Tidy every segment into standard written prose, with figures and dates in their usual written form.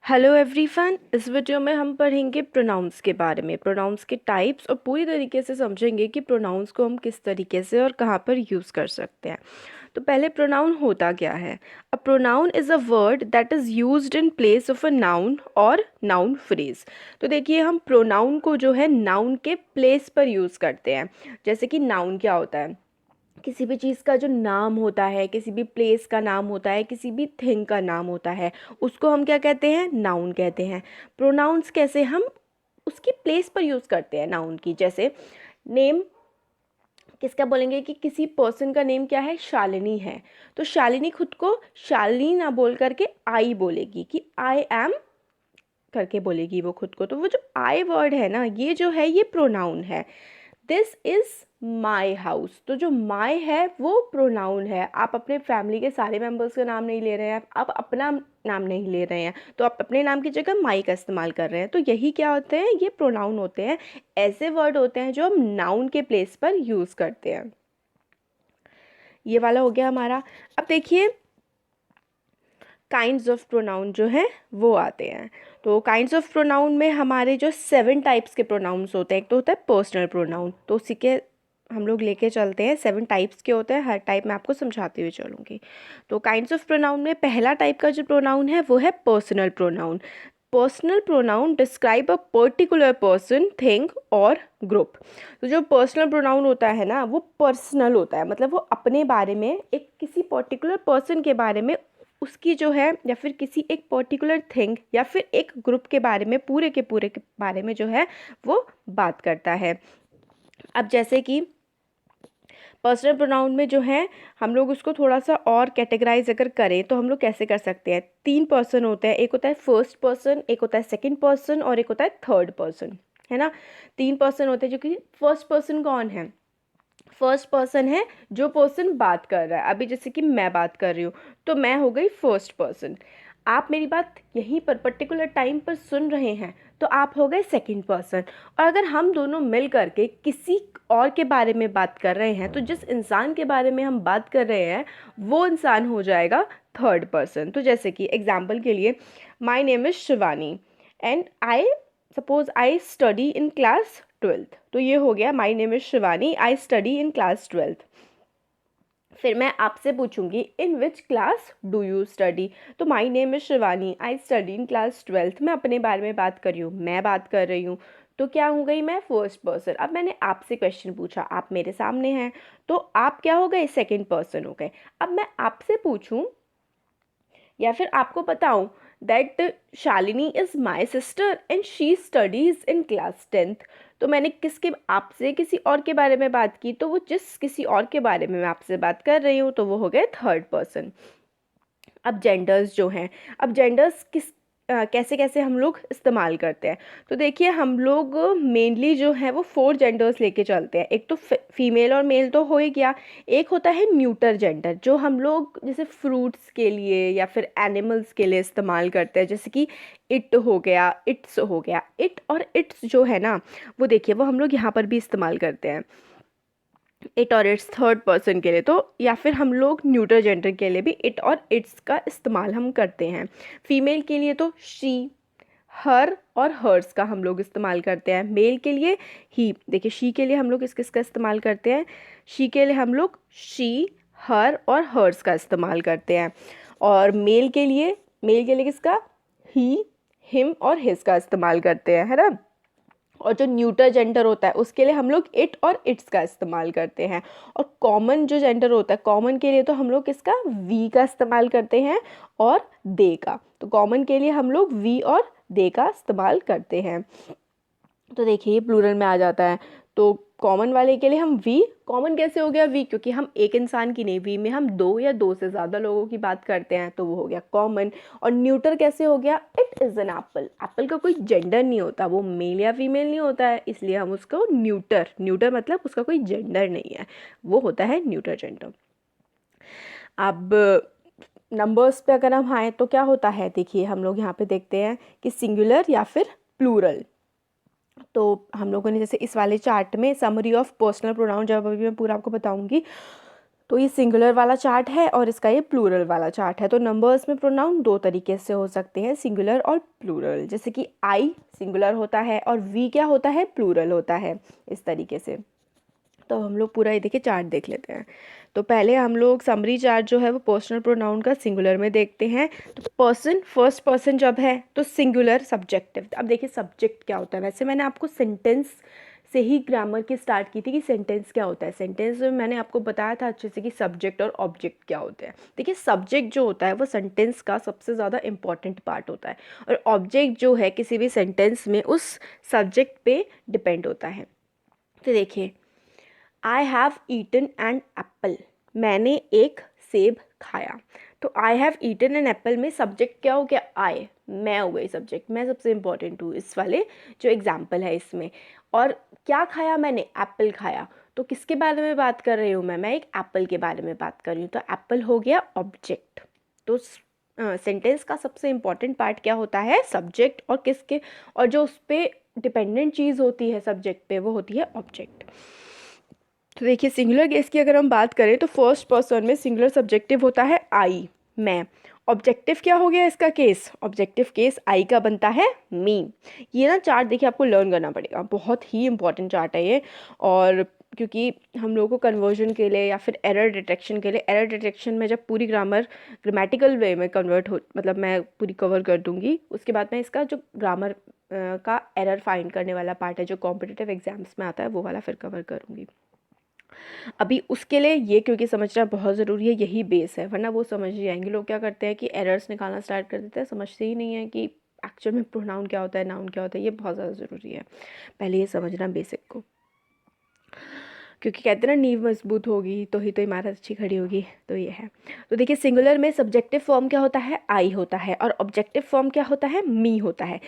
Hello everyone. इस video में हम पढ़ेंगे प्रोनाउंस के बारे में, प्रोनाउंस के टाइप्स, और पूरी तरीके से समझेंगे कि प्रोनाउंस को हम किस तरीके से और कहाँ पर यूज़ कर सकते हैं। तो पहले प्रोनाउन होता क्या है? A pronoun is a word that is used in place of a noun और नाउन फ्रेज। तो देखिए, हम प्रोनाउन को जो है नाउन के प्लेस पर यूज़ करते हैं। जैसे कि नाउन क्या होता है? किसी भी चीज़ का जो नाम होता है, किसी भी प्लेस का नाम होता है, किसी भी थिंग का नाम होता है, उसको हम क्या कहते हैं? नाउन कहते हैं। प्रोनाउंस कैसे हम उसकी प्लेस पर यूज़ करते हैं नाउन की। जैसे नेम, किसका बोलेंगे कि किसी पर्सन का नेम क्या है? शालिनी है। तो शालिनी खुद को शालिनी ना बोल करके आई बोलेगी, कि आई एम करके बोलेगी वो खुद को। तो वो जो आई वर्ड है ना, ये जो है ये प्रोनाउन है। This is my house. तो जो माई है वो प्रोनाउन है। आप अपने फैमिली के सारे मेंबर्स का नाम नहीं ले रहे हैं, आप अपना नाम नहीं ले रहे हैं, तो आप अपने नाम की जगह माई का इस्तेमाल कर रहे हैं। तो यही क्या होते हैं? ये प्रोनाउन होते हैं। ऐसे वर्ड होते हैं जो हम नाउन के प्लेस पर यूज़ करते हैं। ये वाला हो गया हमारा। अब देखिए, काइंड्स ऑफ प्रोनाउन जो है वो आते हैं। तो काइंड्स ऑफ प्रोनाउन में हमारे जो 7 टाइप्स के प्रोनाउंस होते हैं। एक तो होता है पर्सनल प्रोनाउन, तो उसी के हम लोग लेके चलते हैं। 7 टाइप्स के होते हैं, हर टाइप मैं आपको समझाते हुए चलूँगी। तो काइंड्स ऑफ प्रोनाउन में पहला टाइप का जो प्रोनाउन है वो है personal pronoun. Personal pronoun describe a particular person, thing और ग्रुप। तो जो पर्सनल प्रोनाउन होता है ना, वो पर्सनल होता है, मतलब वो अपने बारे में, एक किसी पर्टिकुलर पर्सन के बारे में, उसकी जो है, या फिर किसी एक पर्टिकुलर थिंग या फिर एक ग्रुप के बारे में, पूरे के बारे में जो है वो बात करता है। अब जैसे कि पर्सनल प्रोनाउन में जो है, हम लोग उसको थोड़ा सा और कैटेगराइज अगर करें तो हम लोग कैसे कर सकते हैं? 3 पर्सन होते हैं। एक होता है फर्स्ट पर्सन, एक होता है सेकंड पर्सन, और एक होता है थर्ड पर्सन, है ना। 3 पर्सन होते हैं। जो कि फर्स्ट पर्सन कौन है? फर्स्ट पर्सन है जो पर्सन बात कर रहा है। अभी जैसे कि मैं बात कर रही हूँ, तो मैं हो गई फर्स्ट पर्सन। आप मेरी बात यहीं पर पर्टिकुलर टाइम पर सुन रहे हैं, तो आप हो गए सेकंड पर्सन। और अगर हम दोनों मिल करके किसी और के बारे में बात कर रहे हैं, तो जिस इंसान के बारे में हम बात कर रहे हैं वो इंसान हो जाएगा थर्ड पर्सन। तो जैसे कि एग्जाम्पल के लिए, my name is Shivani and I suppose I study in class 12th। तो ये हो गया my name is Shivani, I study in class 12th। फिर मैं आपसे पूछूंगी in which class do you study. तो my name is Shivani, I study in class 12th। मैं अपने बारे में बात कर रही हूँ, मैं बात कर रही हूँ। तो क्या हो गई? मैं फर्स्ट पर्सन। अब मैंने आपसे क्वेश्चन पूछा, आप मेरे सामने हैं, तो आप क्या हो गए? सेकंड पर्सन हो गए। अब मैं आपसे पूछूं या फिर आपको बताऊं that Shalini is my sister and she studies in class 10th। तो मैंने किसके, आपसे किसी और के बारे में बात की, तो वो जिस किसी और के बारे में मैं आपसे बात कर रही हूँ, तो वो हो गए थर्ड पर्सन। अब जेंडर्स जो हैं, अब जेंडर्स कैसे कैसे हम लोग इस्तेमाल करते हैं? तो देखिए, हम लोग मेनली जो है वो 4 जेंडर्स लेके चलते हैं। एक तो फीमेल और मेल तो हो ही गया। एक होता है न्यूटर जेंडर, जो हम लोग जैसे फ्रूट्स के लिए या फिर एनिमल्स के लिए इस्तेमाल करते हैं। जैसे कि इट हो गया, इट्स हो गया। इट और इट्स जो है ना, वो देखिए वो हम लोग यहाँ पर भी इस्तेमाल करते हैं। इट और इट्स थर्ड पर्सन के लिए तो, या फिर हम लोग न्यूटर जेंडर के लिए भी इट और इट्स का इस्तेमाल हम करते हैं। फीमेल के लिए तो शी, हर और हर्स का हम लोग इस्तेमाल करते हैं। मेल के लिए ही, देखिए शी के लिए हम लोग किसका इस्तेमाल करते हैं? शी के लिए हम लोग शी, हर और हर्स का इस्तेमाल करते हैं। और मेल के लिए किसका? ही, हिम और हिज का इस्तेमाल करते हैं, है ना। और जो न्यूटर जेंडर होता है उसके लिए हम लोग इट और इट्स का इस्तेमाल करते हैं। और कॉमन जो जेंडर होता है, कॉमन के लिए तो हम लोग किसका? वी का इस्तेमाल करते हैं, और दे का। तो कॉमन के लिए हम लोग वी और दे का इस्तेमाल करते हैं। तो देखिए, ये प्लूरल में आ जाता है। तो कॉमन वाले के लिए हम वी, कॉमन कैसे हो गया वी? क्योंकि हम एक इंसान की नहीं, वी में हम 2 या 2 से ज़्यादा लोगों की बात करते हैं, तो वो हो गया कॉमन। और न्यूटर कैसे हो गया? It is an apple. Apple का कोई जेंडर नहीं होता, वो मेल या फीमेल नहीं होता है, इसलिए हम उसको न्यूटर, न्यूटर मतलब उसका कोई जेंडर नहीं है, वो होता है न्यूटर जेंडर। अब नंबर्स पे अगर हम आए तो क्या होता है? देखिए, हम लोग यहाँ पे देखते हैं कि सिंगुलर या फिर प्लूरल। तो हम लोगों ने जैसे इस वाले चार्ट में समरी ऑफ पर्सनल प्रोनाउन, जब अभी मैं पूरा आपको बताऊंगी, तो ये सिंगुलर वाला चार्ट है और इसका ये प्लूरल वाला चार्ट है। तो नंबर्स में प्रोनाउन दो तरीके से हो सकते हैं, सिंगुलर और प्लूरल। जैसे कि आई सिंगुलर होता है और वी क्या होता है, प्लूरल होता है, इस तरीके से। तो हम लोग पूरा ये देखिए चार्ट देख लेते हैं। तो पहले हम लोग समरी चार्ट जो है वो पर्सनल प्रोनाउन का सिंगुलर में देखते हैं। तो पर्सन, फर्स्ट पर्सन जब है तो सिंगुलर सब्जेक्टिव। अब देखिए सब्जेक्ट क्या होता है। वैसे मैंने आपको सेंटेंस से ही ग्रामर की स्टार्ट की थी कि सेंटेंस क्या होता है। सेंटेंस में मैंने आपको बताया था अच्छे से कि सब्जेक्ट और ऑब्जेक्ट क्या होते हैं। देखिए सब्जेक्ट जो होता है वो सेंटेंस का सबसे ज़्यादा इंपॉर्टेंट पार्ट होता है, और ऑब्जेक्ट जो है किसी भी सेंटेंस में उस सब्जेक्ट पे डिपेंड होता है। तो देखिए I have eaten an apple, मैंने एक सेब खाया। तो I have eaten an apple में सब्जेक्ट क्या हो गया, आई, मैं हो गई सब्जेक्ट, मैं सबसे इंपॉर्टेंट हूँ इस वाले जो एग्जाम्पल है इसमें। और क्या खाया मैंने, एप्पल खाया। तो किसके बारे में बात कर रही हूँ मैं एक एप्पल के बारे में बात कर रही हूँ। तो एप्पल हो गया ऑब्जेक्ट। तो सेंटेंस का सबसे इम्पॉर्टेंट पार्ट क्या होता है, सब्जेक्ट, और किसके, और जो उस पर डिपेंडेंट चीज़ होती है सब्जेक्ट पे वो होती है ऑब्जेक्ट। तो देखिए सिंगुलर केस की अगर हम बात करें तो फर्स्ट पर्सन में सिंगुलर सब्जेक्टिव होता है आई, मैं। ऑब्जेक्टिव क्या हो गया इसका केस, ऑब्जेक्टिव केस आई का बनता है मी। ये ना चार्ट देखिए आपको लर्न करना पड़ेगा, बहुत ही इंपॉर्टेंट चार्ट है ये। और क्योंकि हम लोगों को कन्वर्जन के लिए या फिर एरर डिटेक्शन के लिए, एरर डिटेक्शन में जब पूरी ग्रामर ग्रामेटिकल वे में कन्वर्ट हो, मतलब मैं पूरी कवर कर दूंगी, उसके बाद मैं इसका जो ग्रामर का एरर फाइंड करने वाला पार्ट है जो कॉम्पिटिटिव एग्जाम्स में आता है वो वाला फिर कवर करूँगी। अभी उसके लिए ये क्योंकि समझना बहुत ज़रूरी है, यही बेस है, वरना वो समझ ही जाएंगे। लोग क्या करते हैं कि एरर्स निकालना स्टार्ट कर देते हैं, समझते ही नहीं है कि एक्चुअल में प्रोनाउन क्या होता है, नाउन क्या होता है। ये बहुत ज़्यादा ज़रूरी है पहले ये समझना बेसिक को, क्योंकि कहते हैं ना नींव मजबूत होगी तो ही तो इमारत अच्छी खड़ी होगी। तो ये है। तो देखिए सिंगुलर में सब्जेक्टिव फॉर्म क्या होता है, आई होता है, और ऑब्जेक्टिव फॉर्म क्या होता है, मी होता है।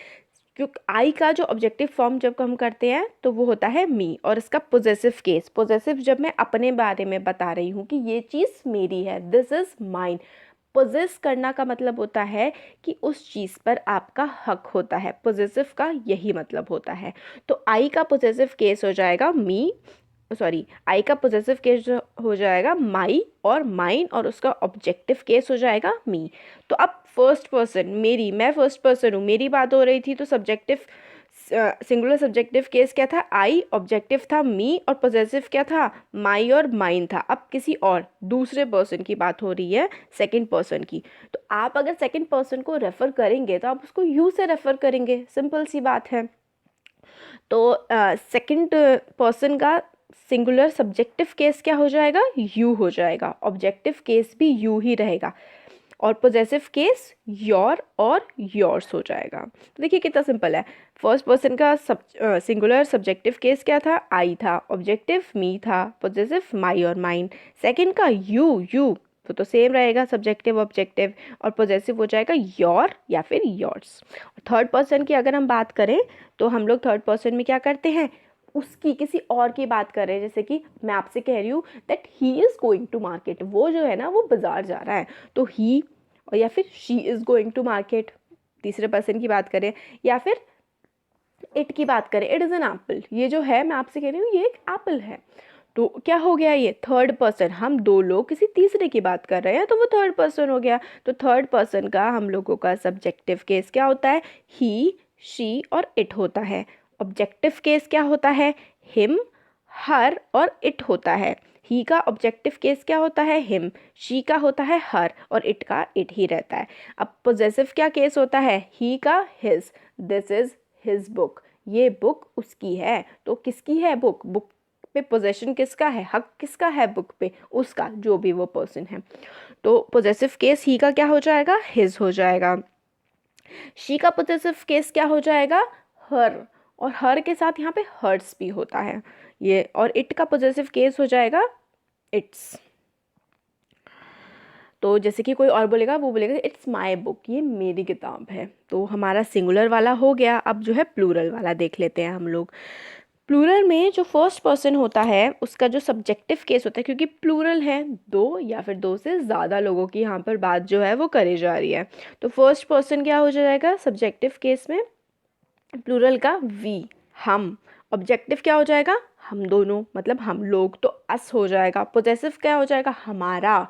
क्योंकि आई का जो ऑब्जेक्टिव फॉर्म जब हम करते हैं तो वो होता है मी, और इसका पोजेसिव केस, पोजेसिव जब मैं अपने बारे में बता रही हूँ कि ये चीज़ मेरी है, दिस इज़ माइन। पोजेस करना का मतलब होता है कि उस चीज़ पर आपका हक होता है, पोजेसिव का यही मतलब होता है। तो आई का पोजेसिव केस हो जाएगा मी, सॉरी आई का पोजेसिव केस हो जाएगा माई और माइन, और उसका ऑब्जेक्टिव केस हो जाएगा मी। तो अब फर्स्ट पर्सन मेरी, मैं फर्स्ट पर्सन हूँ, मेरी बात हो रही थी, तो सब्जेक्टिव सिंगुलर सब्जेक्टिव केस क्या था, आई, ऑब्जेक्टिव था मी, और पोजेसिव क्या था, माई और माइन था। अब किसी और दूसरे पर्सन की बात हो रही है, सेकंड पर्सन की। तो आप अगर सेकंड पर्सन को रेफर करेंगे तो आप उसको यू से रेफर करेंगे, सिंपल सी बात है। तो सेकंड पर्सन का सिंगुलर सब्जेक्टिव केस क्या हो जाएगा, यू हो जाएगा। ऑब्जेक्टिव केस भी यू ही रहेगा, और पोजेसिव केस योर और योर्स हो जाएगा। तो देखिए कितना सिंपल है। फर्स्ट पर्सन का सिंगुलर सब्जेक्टिव केस क्या था, आई था, ऑब्जेक्टिव मी था, पोजेसिव माई और माइन। सेकंड का यू तो सेम रहेगा, सब्जेक्टिव ऑब्जेक्टिव, और पोजेसिव हो जाएगा योर या फिर योर्स। थर्ड पर्सन की अगर हम बात करें तो हम लोग थर्ड पर्सन में क्या करते हैं, उसकी किसी और की बात कर रहे हैं। जैसे कि मैं आपसे कह रही हूँ that he is going to market, वो जो है ना वो बाजार जा रहा है, तो ही, और या फिर she is going to market, तीसरे पर्सन की बात करें, या फिर इट की बात करें, इट इज़ एन एप्पल, ये जो है मैं आपसे कह रही हूँ ये एक एप्पल है। तो क्या हो गया, ये थर्ड पर्सन, हम दो लोग किसी तीसरे की बात कर रहे हैं तो वो थर्ड पर्सन हो गया। तो थर्ड पर्सन का हम लोगों का सब्जेक्टिव केस क्या होता है, ही, शी और इट होता है। ऑब्जेक्टिव केस क्या होता है, हिम, हर और इट होता है। ही का ऑब्जेक्टिव केस क्या होता है, हिम, शी का होता है हर, और इट का इट ही रहता है। अब पोजेसिव क्या केस होता है, ही का his, this is his book, ये बुक उसकी है। तो किसकी है बुक, बुक पे पोजेशन किसका है, हक किसका है बुक पे, उसका, जो भी वो पर्सन है। तो पोजेसिव केस ही का क्या हो जाएगा, हिज हो जाएगा। शी का पोजेसिव केस क्या हो जाएगा, हर, और हर के साथ यहाँ पे हर्ट्स भी होता है ये। और इट का पोजेसिव केस हो जाएगा इट्स। तो जैसे कि कोई और बोलेगा, वो बोलेगा इट्स माई बुक, ये मेरी किताब है। तो हमारा सिंगुलर वाला हो गया। अब जो है प्लूरल वाला देख लेते हैं हम लोग। प्लूरल में जो फर्स्ट पर्सन होता है उसका जो सब्जेक्टिव केस होता है, क्योंकि प्लूरल है, दो या फिर दो से ज़्यादा लोगों की यहाँ पर बात जो है वो करी जा रही है। तो फर्स्ट पर्सन क्या हो जाएगा सब्जेक्टिव केस में, प्लूरल का वी, हम, ऑब्जेक्टिव क्या हो जाएगा, हम दोनों, मतलब हम लोग, तो अस हो जाएगा। पोजेसिव क्या हो जाएगा, हमारा,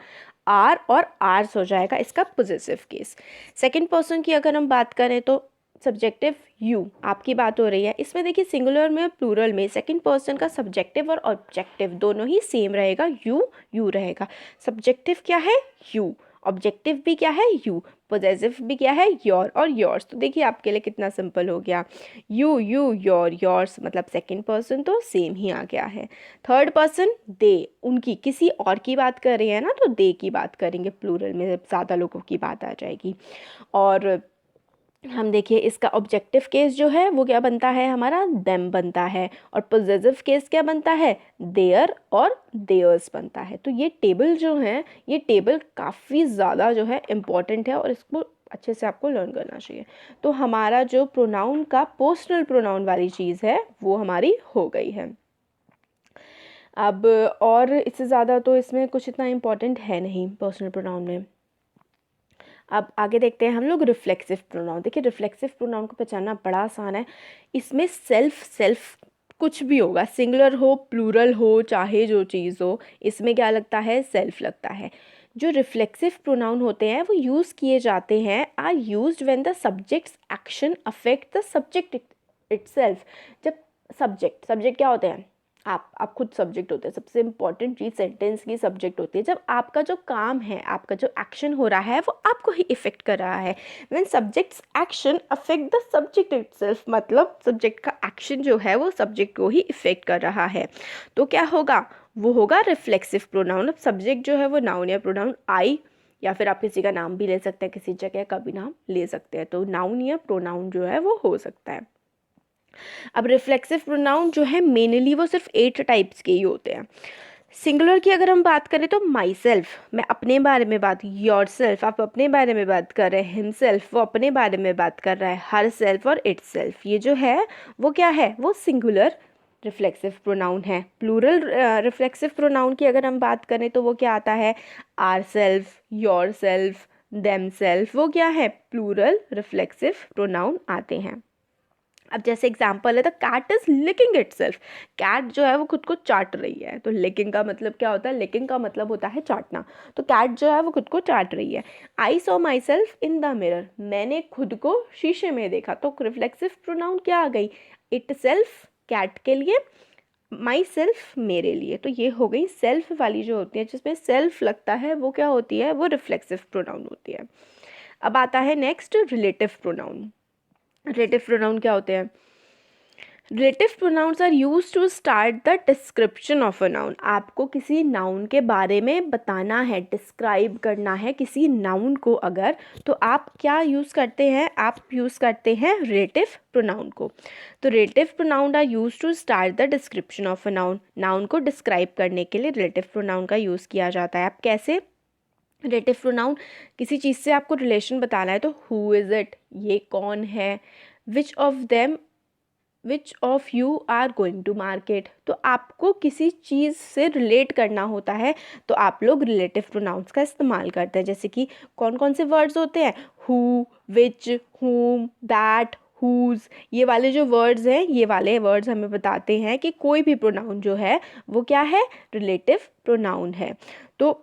आर और आर्स हो जाएगा इसका पोजेसिव केस। सेकंड पर्सन की अगर हम बात करें तो सब्जेक्टिव यू, आपकी बात हो रही है। इसमें देखिए सिंगुलर में प्लूरल में सेकंड पर्सन का सब्जेक्टिव और ऑब्जेक्टिव दोनों ही सेम रहेगा, यू रहेगा। सब्जेक्टिव क्या है, यू, ऑब्जेक्टिव भी क्या है, यू, पोजेसिव भी क्या है, योर और योर्स। तो देखिए आपके लिए कितना सिंपल हो गया, यू योर योर्स, मतलब सेकंड पर्सन तो सेम ही आ गया है। थर्ड पर्सन दे, उनकी, किसी और की बात कर रहे हैं ना तो दे की बात करेंगे, प्लूरल में ज़्यादा लोगों की बात आ जाएगी। और हम देखिए इसका ऑब्जेक्टिव केस जो है वो क्या बनता है, हमारा देम बनता है, और पोजेसिव केस क्या बनता है, देयर और देयर्स बनता है। तो ये टेबल जो है, ये टेबल काफ़ी ज़्यादा जो है इम्पॉर्टेंट है और इसको अच्छे से आपको लर्न करना चाहिए। तो हमारा जो प्रोनाउन का पर्सनल प्रोनाउन वाली चीज़ है वो हमारी हो गई है। अब और इससे ज़्यादा तो इसमें कुछ इतना इम्पॉर्टेंट है नहीं पर्सनल प्रोनाउन में। अब आगे देखते हैं हम लोग रिफ्लेक्सिव प्रोनाउन। देखिए रिफ्लेक्सिव प्रोनाउन को पहचानना बड़ा आसान है। इसमें सेल्फ कुछ भी होगा, सिंगुलर हो प्लूरल हो चाहे जो चीज़ हो, इसमें क्या लगता है, सेल्फ लगता है। जो रिफ्लेक्सिव प्रोनाउन होते हैं वो यूज़ किए जाते हैं, are used when the subject's action affect the subject itself. जब सब्जेक्ट क्या होते हैं, आप खुद सब्जेक्ट होते हैं। सबसे इंपॉर्टेंट चीज़ सेंटेंस की सब्जेक्ट होती है। जब आपका जो काम है, आपका जो एक्शन हो रहा है वो आपको ही इफ़ेक्ट कर रहा है। When subjects action affect the subject itself, मतलब सब्जेक्ट का एक्शन जो है वो सब्जेक्ट को ही इफ़ेक्ट कर रहा है, तो क्या होगा, वो होगा रिफ्लेक्सिव प्रोनाउन। अब सब्जेक्ट जो है वो नाउन या प्रोनाउन आई, या फिर आप किसी का नाम भी ले सकते हैं, किसी जगह का भी नाम ले सकते हैं, तो नाउन या प्रोनाउन जो है वो हो सकता है। अब रिफ्लेक्सिव प्रोनाउन जो है मेनली वो सिर्फ 8 टाइप्स के ही होते हैं। सिंगुलर की अगर हम बात करें तो माई सेल्फ, मैं अपने बारे में बात, योर सेल्फ, आप अपने बारे में बात कर रहे हैं, हिमसेल्फ, वो अपने बारे में बात कर रहा है, हर सेल्फ और इट सेल्फ, ये जो है वो क्या है, वो सिंगुलर रिफ्लेक्सिव प्रोनाउन है। प्लूरल रिफ्लेक्सिव प्रोनाउन की अगर हम बात करें तो वो क्या आता है, ourself, yourself, themself, वो क्या है, प्लूरल रिफ्लेक्सिव प्रोनाउन आते हैं। अब जैसे एग्जाम्पल है, the cat is licking itself, cat जो है वो खुद को चाट रही है। तो लिकिंग का मतलब क्या होता है, लिकिंग का मतलब होता है चाटना, तो कैट जो है वो खुद को चाट रही है। I saw my self in the mirror, मैंने खुद को शीशे में देखा। तो रिफ्लेक्सिव प्रोनाउन क्या आ गई, इट सेल्फ कैट के लिए, माई सेल्फ मेरे लिए। तो ये हो गई सेल्फ वाली जो होती है, जिसमें सेल्फ लगता है वो क्या होती है, वो रिफ्लेक्सिव प्रोनाउन होती है। अब आता है next relative pronoun. Relative pronoun क्या होते हैं, relative pronouns are used to start the description of a noun. आपको किसी नाउन के बारे में बताना है, डिस्क्राइब करना है किसी नाउन को अगर, तो आप क्या यूज़ करते हैं, आप यूज़ करते हैं रिलेटिव प्रोनाउन को। तो relative pronoun are used to start the description of a noun. Noun को डिस्क्राइब करने के लिए रिलेटिव प्रोनाउन का यूज़ किया जाता है। आप कैसे, रिलेटिव प्रोनाउन किसी चीज़ से आपको रिलेशन बताना है तो हु इज़ इट, ये कौन है, which of you are going to market. तो आपको किसी चीज़ से रिलेट करना होता है तो आप लोग रिलेटिव प्रोनाउंस का इस्तेमाल करते हैं। जैसे कि कौन कौन से वर्ड्स होते हैं, हु, विच, हुम, दैट, हुज, ये वाले जो वर्ड्स हैं, ये वाले वर्ड्स हमें बताते हैं कि कोई भी प्रोनाउन जो है वो क्या है, रिलेटिव प्रोनाउन है। तो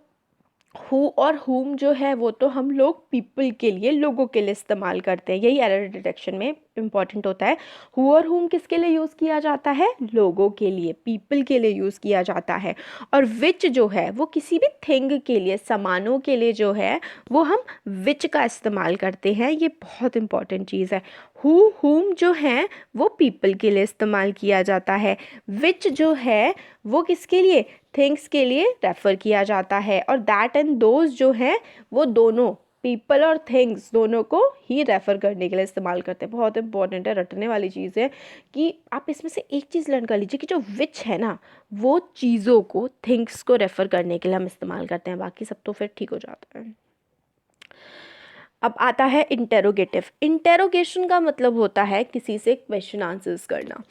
हु और हुम जो है वो तो हम लोग पीपल के लिए, लोगों के लिए इस्तेमाल करते हैं, यही एरर डिटेक्शन में इम्पॉर्टेंट होता है। हु और हुम किसके लिए यूज़ किया जाता है, लोगों के लिए, पीपल के लिए यूज़ किया जाता है। और विच जो है वो किसी भी थिंग के लिए, सामानों के लिए जो है वो हम विच का इस्तेमाल करते हैं, ये बहुत इंपॉर्टेंट चीज़ है। हु हुम जो है वो पीपल के लिए इस्तेमाल किया जाता है, विच जो है वो किसके लिए, थिंग्स के लिए रेफ़र किया जाता है। और दैट एंड दोज जो हैं वो दोनों, पीपल और थिंग्स दोनों को ही रेफ़र करने के लिए इस्तेमाल करते हैं। बहुत इंपॉर्टेंट है, रटने वाली चीज़ है कि आप इसमें से एक चीज़ लर्न कर लीजिए कि जो विच है ना वो चीज़ों को, थिंग्स को रेफ़र करने के लिए हम इस्तेमाल करते हैं, बाकी सब तो फिर ठीक हो जाता है। अब आता है इंटेरोगेटिव। इंटेरोगेशन का मतलब होता है किसी से क्वेश्चन आंसर्स करना।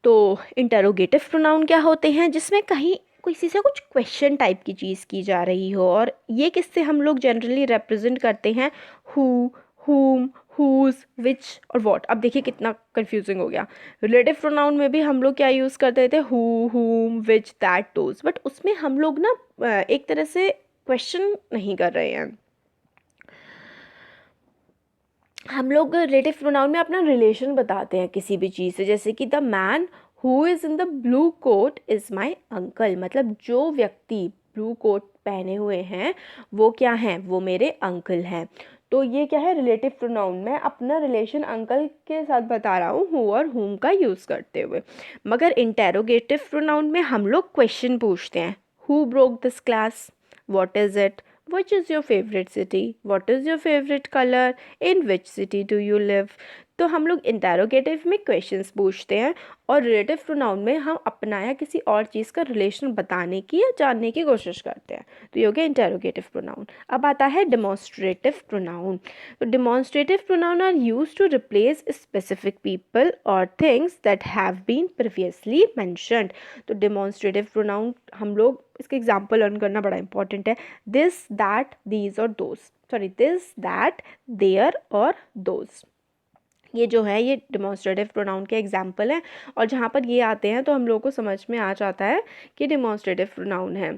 तो इंटेरोगेटिव प्रोनाउन क्या होते हैं, जिसमें कहीं किसी से कुछ क्वेश्चन टाइप की चीज़ की जा रही हो, और ये किससे हम लोग जनरली रिप्रेजेंट करते हैं, हु, हुम, whose, which और what। अब देखिए कितना कंफ्यूजिंग हो गया। रिलेटिव प्रोनाउन में भी हम लोग क्या यूज़ करते थे, who, whom, which, that, those, but उसमें हम लोग ना एक तरह से क्वेश्चन नहीं कर रहे हैं। हम लोग रिलेटिव प्रोनाउन में अपना रिलेशन बताते हैं किसी भी चीज़ से, जैसे कि the man who is in the blue coat is my uncle, मतलब जो व्यक्ति ब्लू कोट पहने हुए हैं वो क्या हैं, वो मेरे अंकल हैं। तो ये क्या है, रिलेटिव प्रोनाउन। मैं अपना रिलेशन अंकल के साथ बता रहा हूँ हु और हुम का यूज़ करते हुए। मगर इंटेरोगेटिव प्रोनाउन में हम लोग क्वेश्चन पूछते हैं, who broke this glass, what is it, which is your favorite city, what is your favorite color, in which city do you live। तो हम लोग इंटेरोगेटिव में क्वेश्चंस पूछते हैं और रिलेटिव प्रोनाउन में हम अपना या किसी और चीज़ का रिलेशन बताने की या जानने की कोशिश करते हैं। तो ये हो गया इंटेरोगेटिव प्रोनाउन। अब आता है डेमोन्स्ट्रेटिव प्रोनाउन। तो demonstrative pronoun are used to replace specific people और things that have been previously mentioned. तो डेमोन्स्ट्रेटिव प्रोनाउन हम लोग इसके एग्जाम्पल लर्न करना बड़ा इंपॉर्टेंट है। दिस, दैट, दीज और those, sorry this, that, there और दोज, ये जो है ये डिमॉन्स्ट्रेटिव प्रोनाउन के एग्जाम्पल हैं। और जहाँ पर ये आते हैं तो हम लोग को समझ में आ जाता है कि डिमॉन्स्ट्रेटिव प्रोनाउन है।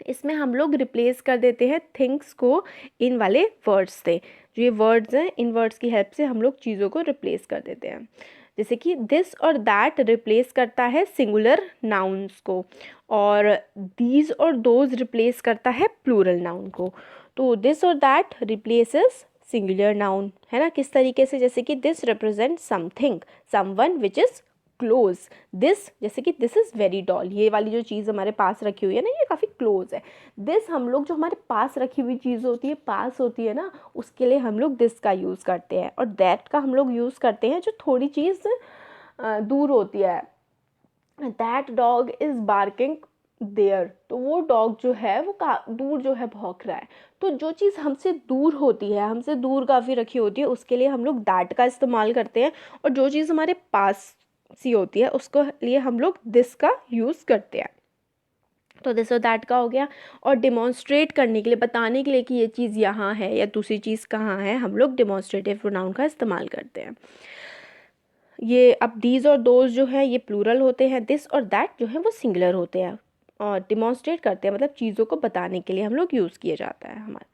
इसमें हम लोग रिप्लेस कर देते हैं थिंग्स को इन वाले वर्ड्स से। जो ये वर्ड्स हैं इन वर्ड्स की हेल्प से हम लोग चीज़ों को रिप्लेस कर देते हैं। जैसे कि दिस और दैट रिप्लेस करता है सिंगुलर नाउन्स को, और दीज और दोज रिप्लेस करता है प्लूरल नाउन को। तो दिस और दैट रिप्लेसेस सिंगुलर नाउन, है ना, किस तरीके से, जैसे कि this represent something, someone which is close. This, जैसे कि दिस इज़ वेरी टॉल, ये वाली जो चीज़ हमारे पास रखी हुई है ना ये काफ़ी क्लोज है। दिस हम लोग जो हमारे पास रखी हुई चीज़ होती है, पास होती है ना, उसके लिए हम लोग दिस का यूज़ करते हैं। और दैट का हम लोग यूज़ करते हैं जो थोड़ी चीज़ दूर होती है। That dog is barking there, तो वो डॉग जो है वो दूर जो है भौंक रहा है। तो जो चीज़ हमसे दूर होती है, हमसे दूर काफ़ी रखी होती है, उसके लिए हम लोग दैट का इस्तेमाल करते हैं। और जो चीज़ हमारे पास सी होती है उसको लिए हम लोग दिस का यूज़ करते हैं। तो दिस और दैट का हो गया। और डिमॉन्स्ट्रेट करने के लिए, बताने के लिए कि ये चीज़ यहाँ है या दूसरी चीज़ कहाँ है, हम लोग डिमॉन्स्ट्रेटिव प्रोनाउन का इस्तेमाल करते हैं। ये अब दीज और दोज जो है ये प्लूरल होते हैं, दिस और दैट जो है वो सिंगुलर होते हैं। और डिमॉन्स्ट्रेट करते हैं मतलब चीज़ों को बताने के लिए हम लोग यूज़ किया जाता है हमारा।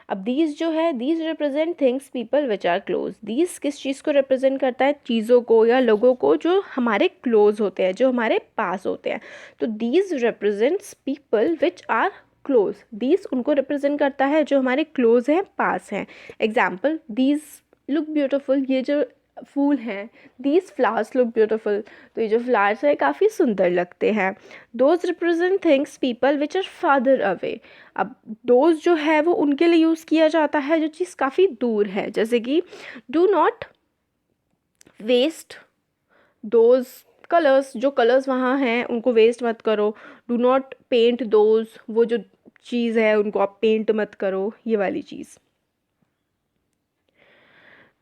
अब दीज जो है, these represent things people which are close. These किस चीज़ को रिप्रेजेंट करता है, चीज़ों को या लोगों को जो हमारे क्लोज होते हैं, जो हमारे पास होते हैं। तो these represents people which are close, these उनको रिप्रेजेंट करता है जो हमारे क्लोज हैं, पास हैं। एग्जाम्पल, दीज लुक ब्यूटिफुल, ये जो फूल हैं, दीज फ्लावर्स लुक ब्यूटिफुल, तो ये जो फ्लावर्स है काफ़ी सुंदर लगते हैं। Those represent things people which are farther away. अब दोज जो है वो उनके लिए यूज़ किया जाता है जो चीज़ काफ़ी दूर है, जैसे कि do not waste those colours, जो कलर्स वहाँ हैं उनको वेस्ट मत करो। डू नॉट पेंट दोज, वो जो चीज़ है उनको आप पेंट मत करो, ये वाली चीज़।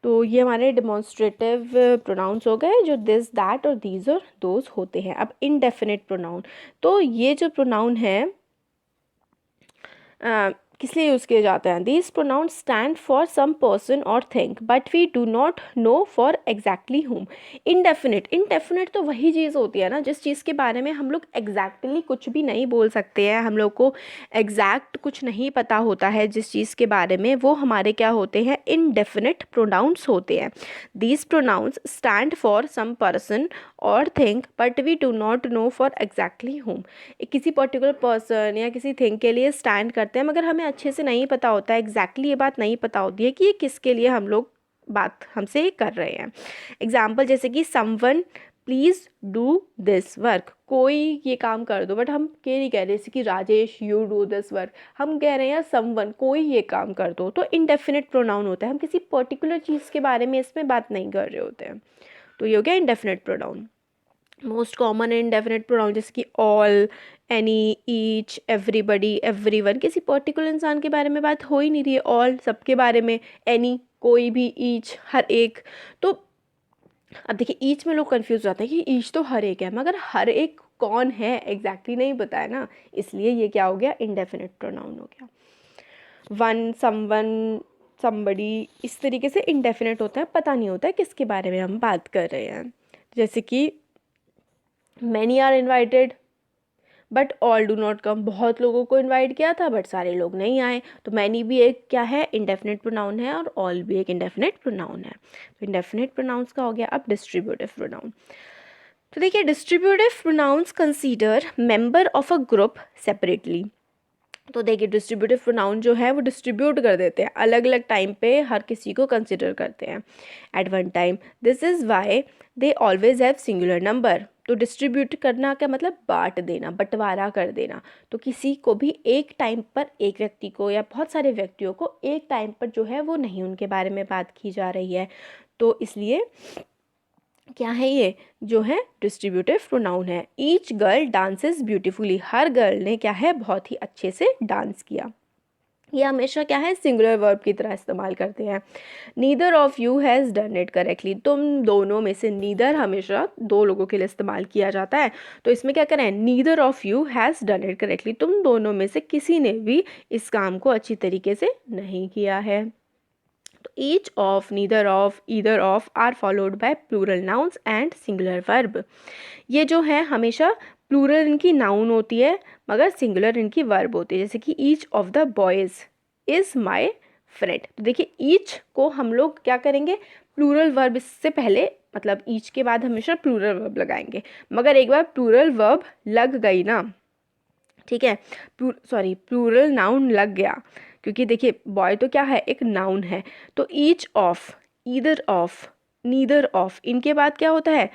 तो ये हमारे डिमॉन्स्ट्रेटिव प्रोनाउंस हो गए जो दिस, दैट और दीज और दोज होते हैं। अब इनडेफिनिट प्रोनाउन, तो ये जो प्रोनाउन है किस लिए यूज़ किए जाते हैं। These pronoun stand for some person और thing but we do not know for exactly whom. Indefinite, indefinite तो वही चीज़ होती है ना जिस चीज़ के बारे में हम लोग एग्जैक्टली कुछ भी नहीं बोल सकते हैं, हम लोग को एग्जैक्ट कुछ नहीं पता होता है जिस चीज़ के बारे में, वो हमारे क्या होते हैं, इनडेफिनिट प्रोनाउंस होते हैं। These pronouns stand for some person और thing but we do not know for exactly whom. किसी पर्टिकुलर पर्सन या किसी थिंग के लिए स्टैंड करते हैं मगर हमें अच्छे से नहीं पता होता है, एग्जैक्टली ये बात नहीं पता होती है कि ये किसके लिए हम लोग बात हमसे कर रहे हैं। एग्जाम्पल, जैसे कि someone please do this work, कोई ये काम कर दो, बट हम ये नहीं कह रहे जैसे कि Rajesh you do this work, हम कह रहे हैं समवन, कोई ये काम कर दो। तो इनडेफिनिट प्रोनाउन होता है, हम किसी पर्टिकुलर चीज़ के बारे में इसमें बात नहीं कर रहे होते हैं। तो ये हो गया indefinite pronoun. Most common indefinite pronoun जैसे कि all, any, each, everybody, everyone, किसी पर्टिकुलर इंसान के बारे में बात हो ही नहीं रही है। ऑल सबके बारे में, एनी कोई भी, ईच हर एक। तो अब देखिए ईच में लोग कंफ्यूज हो जाते हैं कि ईच तो हर एक है, मगर हर एक कौन है एग्जैक्टली नहीं पता है ना, इसलिए ये क्या हो गया, इनडेफिनिट प्रोनाउन हो गया। वन, समवन, somebody, इस तरीके से इंडेफिनेट होता है, पता नहीं होता है किसके बारे में हम बात कर रहे हैं। जैसे कि many are invited but all do not come, बहुत लोगों को इनवाइट किया था बट सारे लोग नहीं आए। तो मैनी भी एक क्या है, इंडेफिनेट प्रोनाउन है, और ऑल भी एक इंडेफिनेट प्रोनाउन है। तो इंडेफिनेट प्रोनाउंस का हो गया। अब डिस्ट्रीब्यूटिव प्रोनाउन। तो देखिए, distributive pronounce consider member of a group separately. तो देखिए, डिस्ट्रीब्यूटिव प्रोनाउन जो है वो डिस्ट्रीब्यूट कर देते हैं, अलग अलग टाइम पे हर किसी को कंसिडर करते हैं at one time. This is why they always have singular number. तो डिस्ट्रीब्यूट करना का मतलब बांट देना, बंटवारा कर देना। तो किसी को भी एक टाइम पर, एक व्यक्ति को या बहुत सारे व्यक्तियों को एक टाइम पर जो है वो नहीं, उनके बारे में बात की जा रही है। तो इसलिए क्या है, ये जो है डिस्ट्रीब्यूटिव प्रोनाउन है। ईच गर्ल डांसेस ब्यूटीफुली, हर गर्ल ने क्या है, बहुत ही अच्छे से डांस किया। ये हमेशा क्या है, सिंगुलर वर्ब की तरह इस्तेमाल करते हैं। Neither of you has done it correctly, तुम दोनों में से, नीदर हमेशा दो लोगों के लिए इस्तेमाल किया जाता है। तो इसमें क्या करें, neither of you has done it correctly, तुम दोनों में से किसी ने भी इस काम को अच्छी तरीके से नहीं किया है। तो each of, neither of, either of are followed by plural nouns and singular verb। ये जो है हमेशा प्लूरल इनकी नाउन होती है मगर सिंगुलर इनकी वर्ब होती है। जैसे कि each of the boys is my friend. तो देखिए, ईच को हम लोग क्या करेंगे, प्लूरल वर्ब इससे पहले, मतलब ईच के बाद हमेशा प्लूरल वर्ब लगाएंगे। मगर एक बार प्लूरल वर्ब लग गई ना, ठीक है, प्लूरल नाउन लग गया, क्योंकि देखिए बॉय तो क्या है, एक नाउन है। तो each of, either of, neither of, इनके बाद क्या होता है,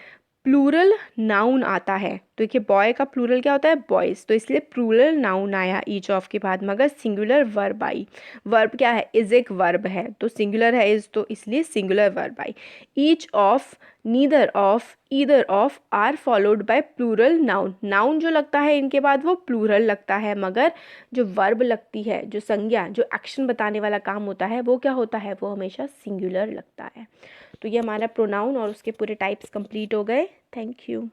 प्लूरल नाउन आता है। तो देखिए, बॉय का प्लूरल क्या होता है, बॉयज़, तो इसलिए प्लूरल नाउन आया ईच ऑफ के बाद, मगर सिंगुलर वर्ब आई। वर्ब क्या है, इज एक वर्ब है, तो सिंगुलर है इज, तो इसलिए सिंगुलर वर्ब आई। Each of, neither of, either of are followed by plural noun. Noun जो लगता है इनके बाद वो प्लूरल लगता है, मगर जो वर्ब लगती है, जो संज्ञा, जो एक्शन बताने वाला काम होता है, वो क्या होता है, वो हमेशा सिंगुलर लगता है। तो ये हमारा प्रोनाउन और उसके पूरे टाइप्स कंप्लीट हो गए। Thank you.